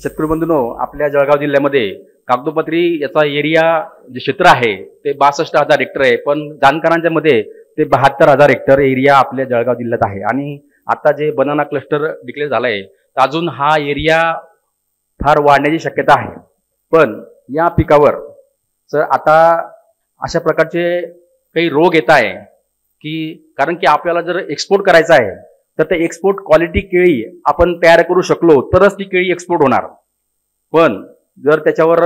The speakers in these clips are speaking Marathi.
शेतकरी बंधूंनो, आपल्या जळगाव जिल्ह्यामध्ये कागदोपत्री याचा एरिया जे क्षेत्र आहे ते 62,000 हेक्टर आहे, पण जाणकारांच्या मध्ये ते 72,000 हेक्टर एरिया आपल्या जळगाव जिल्ह्यात आहे. आणि आता जे बनाना क्लस्टर डिक्लेअर झालंय तर अजून हा एरिया फार वाढण्याची शक्यता आहे. पण या पिकावर सर आता अशा प्रकारचे काही रोग येत आहे की कारण की आपल्याला जर एक्सपोर्ट करायचं आहे तर ते एक्सपोर्ट क्वालिटी केळी आपण तयार करू शकलो तरच ती केळी एक्सपोर्ट होणार. पण जर त्याच्यावर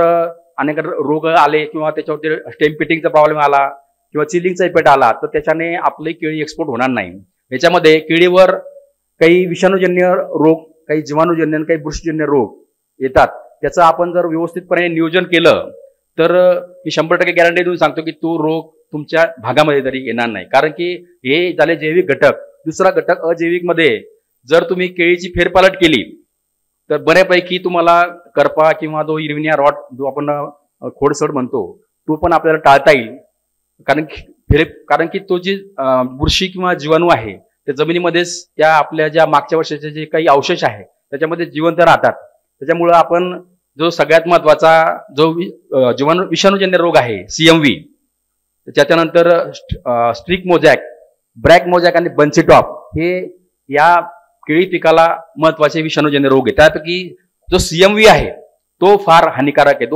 अनेक रोग आले किंवा त्याच्यावरती स्टेम पिटिंगचा प्रॉब्लेम आला किंवा चिलिंगचा इफेक्ट आला तर त्याच्याने आपली केळी एक्सपोर्ट होणार नाही. याच्यामध्ये केळीवर काही विषाणूजन्य रोग, काही जीवाणूजन्य, काही बुरशीजन्य रोग येतात. त्याचं आपण जर व्यवस्थितपणे नियोजन केलं तर मी 100% गॅरंटी देऊन सांगतो की तो रोग तुमच्या भागामध्ये तरी येणार नाही. कारण की हे झाले जैविक घटक. दुसरा घटक अजैविक मध्ये जर तुम्ही केळीची फेरपालट केली तर बऱ्यापैकी तुम्हाला करपा किंवा जो इरविनिया रॉट जो आपण खोडसड म्हणतो तो पण आपल्याला टाळता येईल. कारण की तो जी बुरशी किंवा जीवाणू आहे त्या जमिनीमध्येच त्या आपल्या ज्या मागच्या वर्षाचे जे काही अवशेष आहे त्याच्यामध्ये जिवंत राहतात. त्याच्यामुळं आपण जो सगळ्यात महत्वाचा जो जीवाणू विषाणूजन्य रोग आहे CMV, त्याच्यानंतर स्ट्रिक मोजॅक, ब्रॅक मोजॅक आणि बंची टॉप हे या केळी पिकाला महत्वाचे विषाणूजन्य रोग आहेत. त्यापैकी जो CMV आहे तो फार हानिकारक आहे.